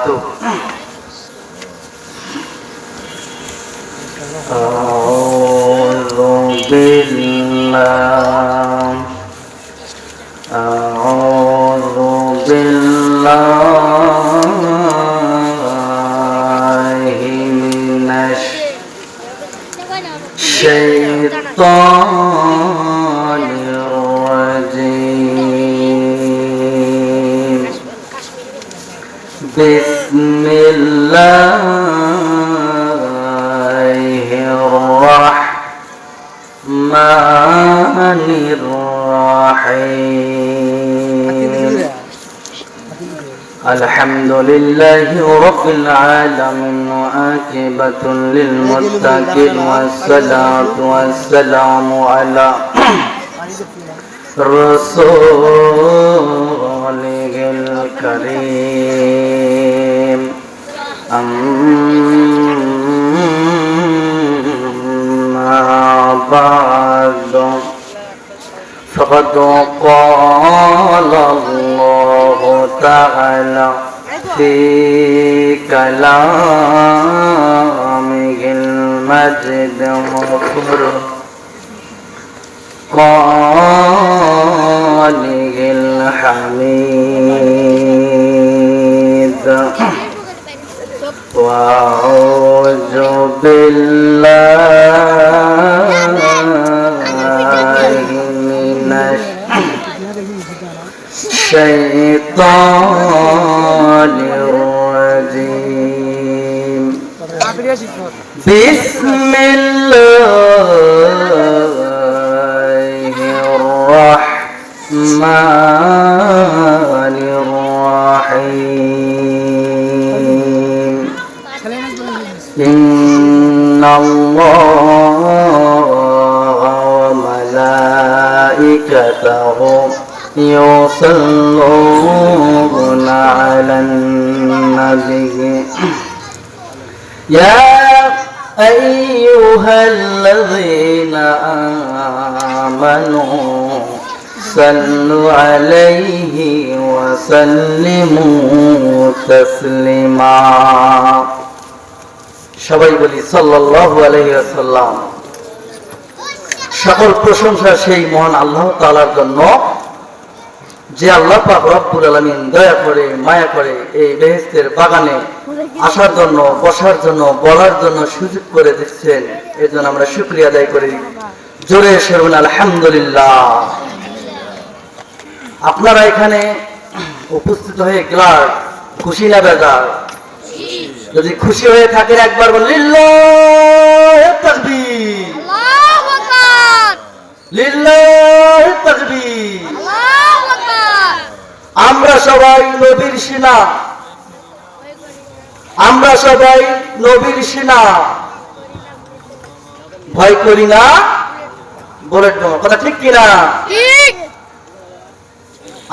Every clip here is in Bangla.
وبركاته. أعوذ بالله من الشيطان الرجيم. بسم الله الرحمن الرحيم. الحمد لله رب العالمين وعاقبة للمتقين والصلاة والسلام على رسوله الكريم. أما بعد فقد قال الله تعالى في كلامه المجيد وفرقانه الحميد. وأعوذ بالله من الشيطان الرجيم. بسم الله الرحمن الرحيم. إن الله وملائكته يصلون على النبي يا أيها الذين آمنوا صلوا عليه وسلموا تسليما. সবাই বলি সাল্লাল্লাহু আলাইহি ওয়াসাল্লাম। সকল প্রশংসা সেই মহান আল্লাহ তাআলার জন্য, যে আল্লাহ পাক রব্বুল আলামিন দয়া করে মায়া করে এই বেহেশতের বাগানে আসার জন্য, বসার জন্য, বলার জন্য সুযোগ করে দিচ্ছেন। এর জন্য আমরা শুকরিয়া আদায় করি। জোরে শুনুন আলহামদুলিল্লাহ। আপনারা এখানে উপস্থিত হয়ে গ্লাড, খুশি না বেজার? যদি খুশি হয়ে থাকেন একবার বলেন লিল্লাহি তাকবীর, আল্লাহু আকবার, লিল্লাহি তাকবীর, আল্লাহু আকবার। আমরা সবাই নবীর সেনা, আমরা সবাই নবীর সেনা, ভয় করি না। বলে কথা ঠিক কিনা? ঠিক।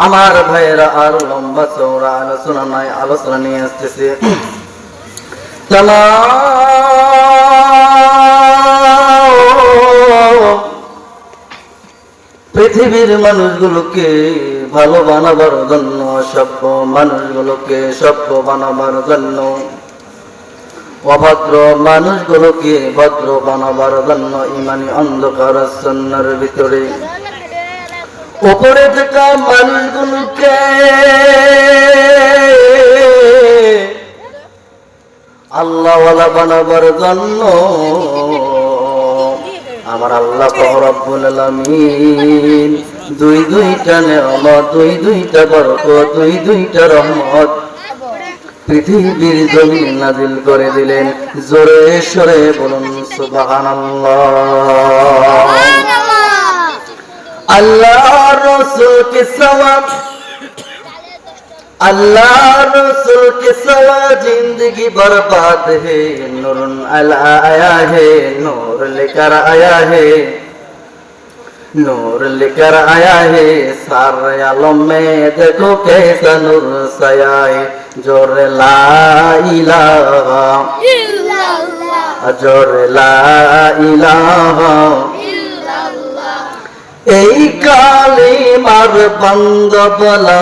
আমার ভাইয়েরা আর লম্বা চওড়া আলোচনা নয়, আলোচনা নিয়ে আসতেছে। পৃথিবীর মানুষগুলোকে ভালো বানাবার জন্য, সভ্য মানুষগুলোকে সভ্য বানাবার জন্য, অভদ্র মানুষগুলোকে ভদ্র বানাবার জন্য ইমানি অন্ধকার আচ্ছন্নের ভিতরে উপরে থাকা মানুষগুলোকে আল্লাহওয়ালা বানাবার জন্য আমার আল্লাহ রব্বুল আলামিন দুইটা নেয়ামত, দুইটা বরকত, দুইটা রহমত পৃথিবীর জমিনে নাজিল করে দিলেন। জোরে সরে বলুন সুবহানাল্লাহ। আল্লাহ রাসূল কে সওয়াব, अल्लाह रसूल के सिवा जिंदगी बर्बाद है। नूर आया है, नूर लेकर आया है, नूर लेकर आया है। सारे आलम में देखो कैसा नूर छाया है। जोर ला इलाहा इल्लल्लाह, जोर ला इलाहा इल्लल्लाह। এই কালিমার বান্দা বলা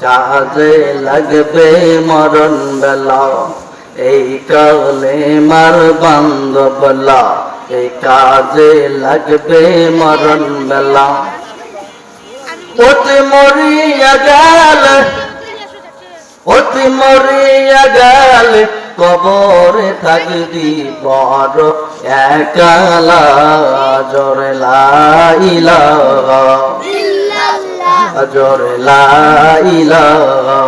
কাজে লাগবে মরণ বেলা, এই কালেমার বান্ধবলা, এই কাজে লাগবে মরণ বেলা। অতি মরিয়া গেল, অতি মরিয়া গেল, কবরে থাকবি বড় একলা, জোরে লা ইলাহা ইল্লাল্লাহ, জোরে লা ইলাহা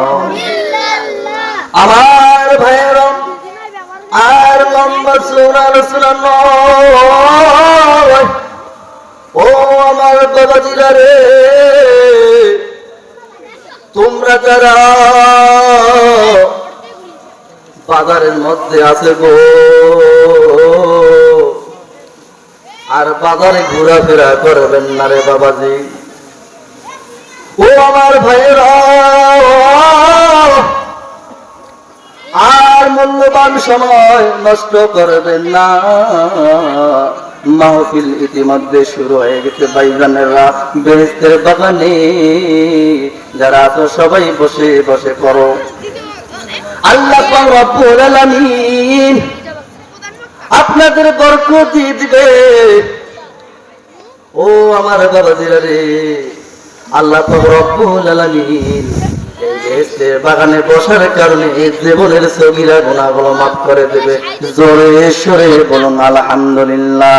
ইল্লাল্লাহ। আমার ভাইরা আর লম্বা সোনার সোনানো, ও আমার বাবাজিরা রে, তোমরা যারা বাজারের মধ্যে আছে গো, আর বাজারে ঘোরাফেরা করবেন না রে বাবাজি। ও আমার ভাইয়েরা, আর মূল্যবান সময় নষ্ট করবেন না। মাহফিল ইতিমধ্যে শুরু হয়ে গেছে ভাইজানেরা, বেহেশতের বাগানে যারা আছো সবাই বসে বসে করো। আল্লাহ পাক রব্বুল আলামিন আপনাদের বরকত দিবে। ও আমার বাবাজিরা রে, আল্লাহ পাক রব্বুল আলামিন এই বেহেশতের বাগানে বসার কারণে এই জীবনের সগীরা গুনাহগুলো মাফ করে দেবে। জোরে সরে বলুন আলহামদুলিল্লাহ।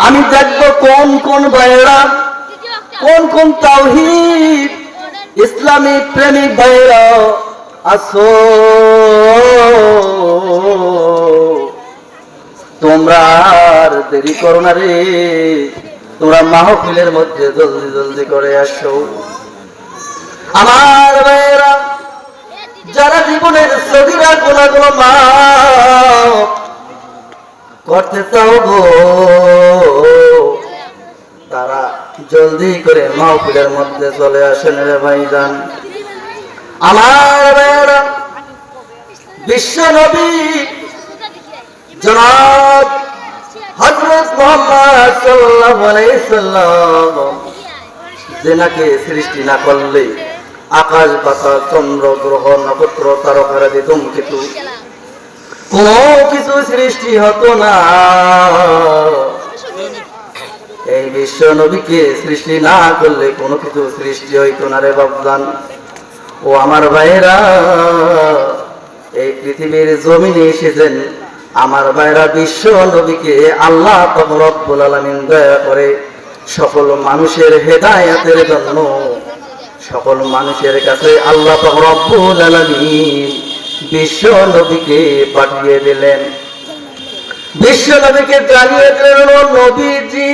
আমি দেখবো কোন কোন ভাইয়েরা, কোন কোন তাওহীদ ইসলামিক প্রেমিক ভাইয়েরা আসো, তোমরা আর দেরি করো না রে, তোমরা মাহফিলের মধ্যে জলদি জলদি করে আসো। আমার ভাইয়েরা, যারা জীবনের সগীরা গুনাহগুলো মাফ করতে চাও গো, তারা জলদি করে মাহফিলের মধ্যে চলে আসেন রে ভাইজান। আমার ভাইয়েরা, বিশ্ব নবী জনাব হযরত মুহাম্মদ সাল্লাল্লাহু আলাইহি সাল্লাম, যে নাকি সৃষ্টি না করলে আকাশ বাতাস চন্দ্র গ্রহ নক্ষত্র তারকারাদি ধূমকেতু কোন কিছু সৃষ্টি হতো না। এই বিশ্ব নবীকে সৃষ্টি না করলে কোনো কিছু সৃষ্টি হইতো না রে বাবজান। ও আমার ভাইয়েরা, এই পৃথিবীর জমিনে এসেছেন আমার ভাইরা বিশ্ব নবীকে আল্লাহ পাক রব্বুল আলামিন দয়া করে সকল মানুষের হেদায়েতের জন্য, সকল মানুষের কাছে আল্লাহ পাক রব্বুল আলামিন বিশ্ব নবীকে পাঠিয়ে দিলেন। বিশ্ব নবীকে জানিয়ে দিলেন, নবীজি